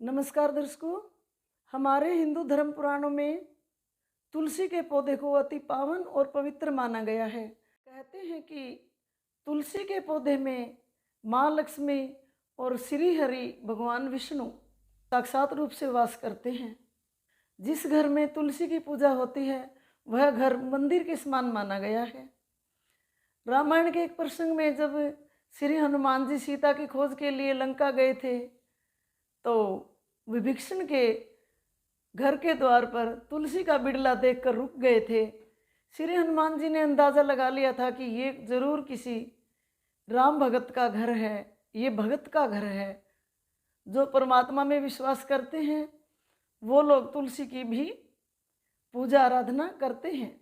नमस्कार दर्शकों। हमारे हिंदू धर्म पुराणों में तुलसी के पौधे को अति पावन और पवित्र माना गया है। कहते हैं कि तुलसी के पौधे में माँ लक्ष्मी और श्री हरि भगवान विष्णु साक्षात रूप से वास करते हैं। जिस घर में तुलसी की पूजा होती है वह घर मंदिर के समान माना गया है। रामायण के एक प्रसंग में जब श्री हनुमान जी सीता की खोज के लिए लंका गए थे तो विभीषण के घर के द्वार पर तुलसी का बिड़ला देखकर रुक गए थे। श्री हनुमान जी ने अंदाज़ा लगा लिया था कि ये जरूर किसी राम भगत का घर है, ये भगत का घर है। जो परमात्मा में विश्वास करते हैं वो लोग तुलसी की भी पूजा आराधना करते हैं।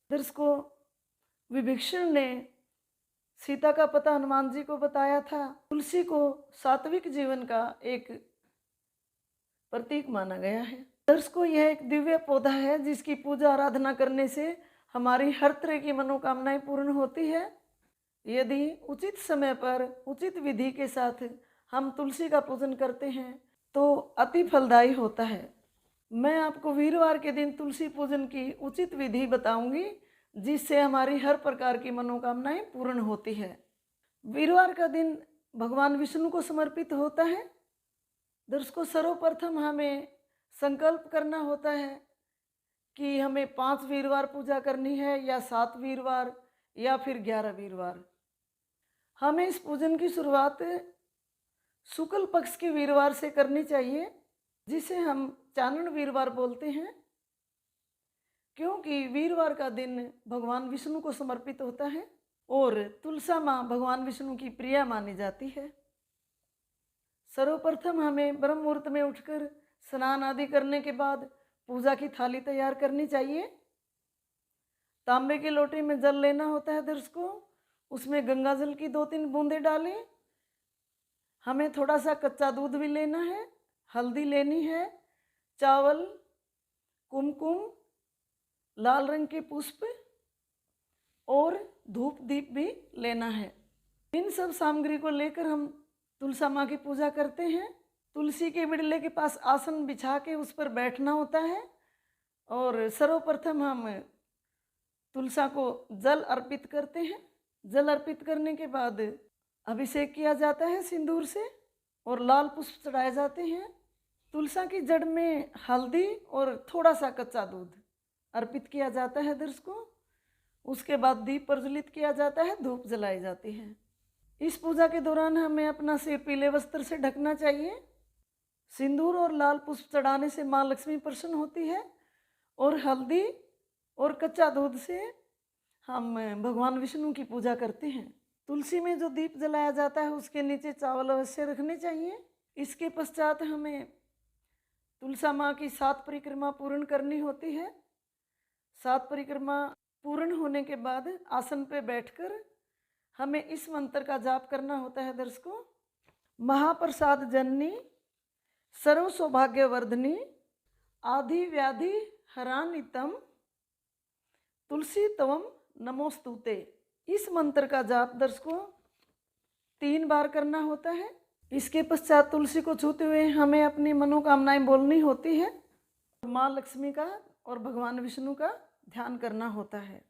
दर्शकों, विभीषण ने सीता का पता हनुमान जी को बताया था। तुलसी को सात्विक जीवन का एक प्रतीक माना गया है। दर्शकों, यह एक दिव्य पौधा है जिसकी पूजा आराधना करने से हमारी हर तरह की मनोकामनाएं पूर्ण होती है। यदि उचित समय पर उचित विधि के साथ हम तुलसी का पूजन करते हैं तो अति फलदायी होता है। मैं आपको वीरवार के दिन तुलसी पूजन की उचित विधि बताऊंगी जिससे हमारी हर प्रकार की मनोकामनाएं पूर्ण होती है। वीरवार का दिन भगवान विष्णु को समर्पित होता है। दर्शकों, सर्वप्रथम हमें संकल्प करना होता है कि हमें 5 वीरवार पूजा करनी है या 7 वीरवार या फिर 11 वीरवार। हमें इस पूजन की शुरुआत शुक्ल पक्ष के वीरवार से करनी चाहिए जिसे हम चानन वीरवार बोलते हैं, क्योंकि वीरवार का दिन भगवान विष्णु को समर्पित होता है और तुलसा माँ भगवान विष्णु की प्रिय मानी जाती है। सर्वप्रथम हमें ब्रह्म मुहूर्त में उठकर स्नान आदि करने के बाद पूजा की थाली तैयार करनी चाहिए। तांबे के लोटे में जल लेना होता है दर्शकों, उसमें गंगा जल की 2-3 बूंदें डालें। हमें थोड़ा सा कच्चा दूध भी लेना है, हल्दी लेनी है, चावल, कुमकुम, लाल रंग के पुष्प और धूप दीप भी लेना है। इन सब सामग्री को लेकर हम तुलसा माँ की पूजा करते हैं। तुलसी के बिड़ले के पास आसन बिछा के उस पर बैठना होता है और सर्वप्रथम हम तुलसा को जल अर्पित करते हैं। जल अर्पित करने के बाद अभिषेक किया जाता है सिंदूर से और लाल पुष्प चढ़ाए जाते हैं। तुलसा की जड़ में हल्दी और थोड़ा सा कच्चा दूध अर्पित किया जाता है दर्शकों। उसके बाद दीप प्रज्वलित किया जाता है, धूप जलाई जाती है। इस पूजा के दौरान हमें अपना सिर पीले वस्त्र से ढकना चाहिए। सिंदूर और लाल पुष्प चढ़ाने से माँ लक्ष्मी प्रसन्न होती है और हल्दी और कच्चा दूध से हम भगवान विष्णु की पूजा करते हैं। तुलसी में जो दीप जलाया जाता है उसके नीचे चावल अवश्य रखने चाहिए। इसके पश्चात हमें तुलसा माँ की 7 परिक्रमा पूर्ण करनी होती है। 7 परिक्रमा पूर्ण होने के बाद आसन पे बैठकर हमें इस मंत्र का जाप करना होता है दर्शकों। महाप्रसाद जननी सर्व सौभाग्यवर्धनी आदि व्याधि हरानितम तुलसी तवम नमोस्तुते। इस मंत्र का जाप दर्शकों 3 बार करना होता है। इसके पश्चात तुलसी को छूते हुए हमें अपनी मनोकामनाएं बोलनी होती है। माँ लक्ष्मी का और भगवान विष्णु का ध्यान करना होता है।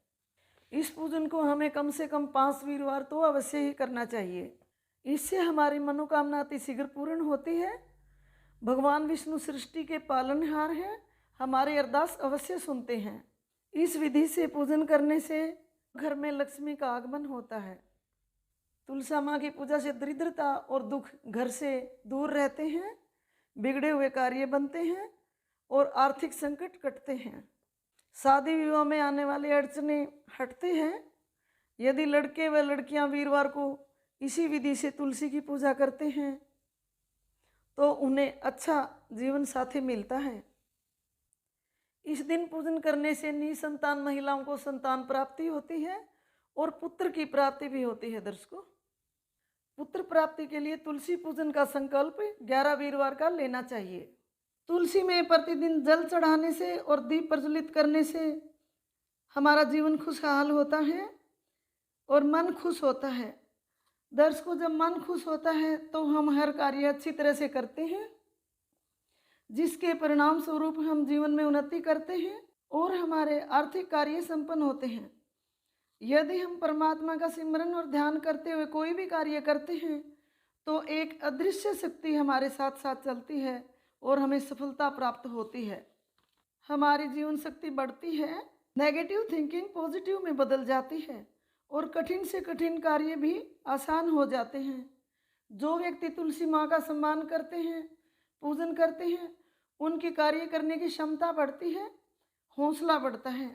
इस पूजन को हमें कम से कम 5 वीरवार तो अवश्य ही करना चाहिए। इससे हमारी मनोकामना अति शीघ्र पूर्ण होती है। भगवान विष्णु सृष्टि के पालनहार हैं, हमारी अरदास अवश्य सुनते हैं। इस विधि से पूजन करने से घर में लक्ष्मी का आगमन होता है। तुलसा माँ की पूजा से दरिद्रता और दुख घर से दूर रहते हैं, बिगड़े हुए कार्य बनते हैं और आर्थिक संकट कटते हैं। शादी विवाह में आने वाले अड़चने हटते हैं। यदि लड़के व लड़कियां वीरवार को इसी विधि से तुलसी की पूजा करते हैं तो उन्हें अच्छा जीवन साथी मिलता है। इस दिन पूजन करने से निसंतान महिलाओं को संतान प्राप्ति होती है और पुत्र की प्राप्ति भी होती है दर्शकों। पुत्र प्राप्ति के लिए तुलसी पूजन का संकल्प 11 वीरवार का लेना चाहिए। तुलसी में प्रतिदिन जल चढ़ाने से और दीप प्रज्वलित करने से हमारा जीवन खुशहाल होता है और मन खुश होता है। दर्शकों, जब मन खुश होता है तो हम हर कार्य अच्छी तरह से करते हैं। जिसके परिणाम स्वरूप हम जीवन में उन्नति करते हैं और हमारे आर्थिक कार्य संपन्न होते हैं। यदि हम परमात्मा का सिमरन और ध्यान करते हुए कोई भी कार्य करते हैं तो एक अदृश्य शक्ति हमारे साथ साथ चलती है और हमें सफलता प्राप्त होती है। हमारी जीवन शक्ति बढ़ती है, नेगेटिव थिंकिंग पॉजिटिव में बदल जाती है और कठिन से कठिन कार्य भी आसान हो जाते हैं। जो व्यक्ति तुलसी माँ का सम्मान करते हैं, पूजन करते हैं, उनकी कार्य करने की क्षमता बढ़ती है, हौसला बढ़ता है,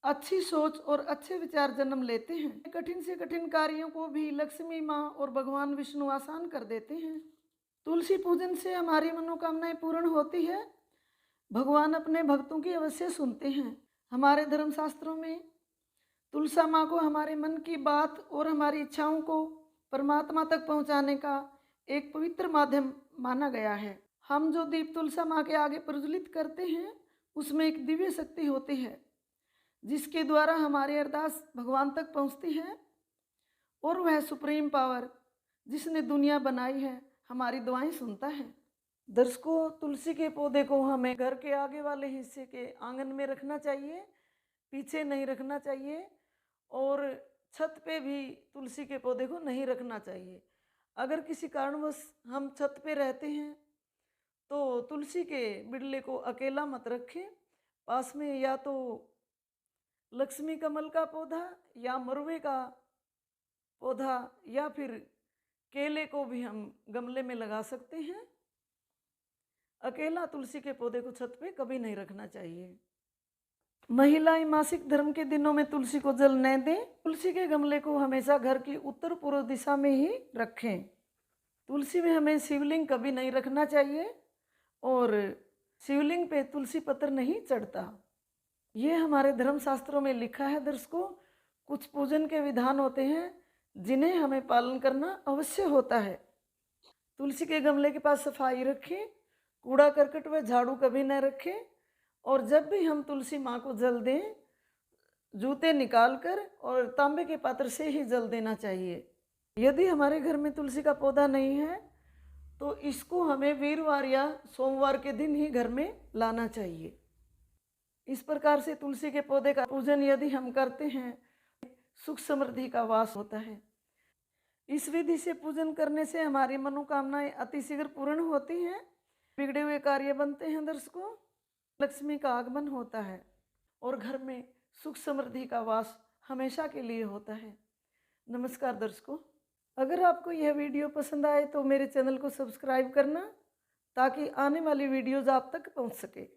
अच्छी सोच और अच्छे विचार जन्म लेते हैं। कठिन से कठिन कार्यों को भी लक्ष्मी माँ और भगवान विष्णु आसान कर देते हैं। तुलसी पूजन से हमारी मनोकामनाएं पूर्ण होती है। भगवान अपने भक्तों की अवश्य सुनते हैं। हमारे धर्मशास्त्रों में तुलसा माँ को हमारे मन की बात और हमारी इच्छाओं को परमात्मा तक पहुँचाने का एक पवित्र माध्यम माना गया है। हम जो दीप तुलसा माँ के आगे प्रज्वलित करते हैं उसमें एक दिव्य शक्ति होती है जिसके द्वारा हमारी अरदास भगवान तक पहुँचती है और वह सुप्रीम पावर जिसने दुनिया बनाई है हमारी दुआएं सुनता है। दर्शकों, तुलसी के पौधे को हमें घर के आगे वाले हिस्से के आंगन में रखना चाहिए, पीछे नहीं रखना चाहिए और छत पे भी तुलसी के पौधे को नहीं रखना चाहिए। अगर किसी कारणवश हम छत पे रहते हैं तो तुलसी के बिड़ले को अकेला मत रखें। पास में या तो लक्ष्मी कमल का पौधा या मरुवे का पौधा या फिर केले को भी हम गमले में लगा सकते हैं। अकेला तुलसी के पौधे को छत पे कभी नहीं रखना चाहिए। महिलाएं मासिक धर्म के दिनों में तुलसी को जल न दें। तुलसी के गमले को हमेशा घर की उत्तर पूर्व दिशा में ही रखें। तुलसी में हमें शिवलिंग कभी नहीं रखना चाहिए और शिवलिंग पे तुलसी पत्र नहीं चढ़ता। ये हमारे धर्मशास्त्रों में लिखा है। दर्शकों, कुछ पूजन के विधान होते हैं जिन्हें हमें पालन करना अवश्य होता है। तुलसी के गमले के पास सफाई रखें, कूड़ा करकट व झाड़ू कभी न रखें और जब भी हम तुलसी माँ को जल दें जूते निकाल कर और तांबे के पात्र से ही जल देना चाहिए। यदि हमारे घर में तुलसी का पौधा नहीं है तो इसको हमें वीरवार या सोमवार के दिन ही घर में लाना चाहिए। इस प्रकार से तुलसी के पौधे का पूजन यदि हम करते हैं सुख समृद्धि का वास होता है। इस विधि से पूजन करने से हमारी मनोकामनाएं अतिशीघ्र पूर्ण होती हैं, बिगड़े हुए कार्य बनते हैं। दर्शकों, लक्ष्मी का आगमन होता है और घर में सुख समृद्धि का वास हमेशा के लिए होता है। नमस्कार दर्शकों, अगर आपको यह वीडियो पसंद आए तो मेरे चैनल को सब्सक्राइब करना ताकि आने वाली वीडियोज़ आप तक पहुंच सके।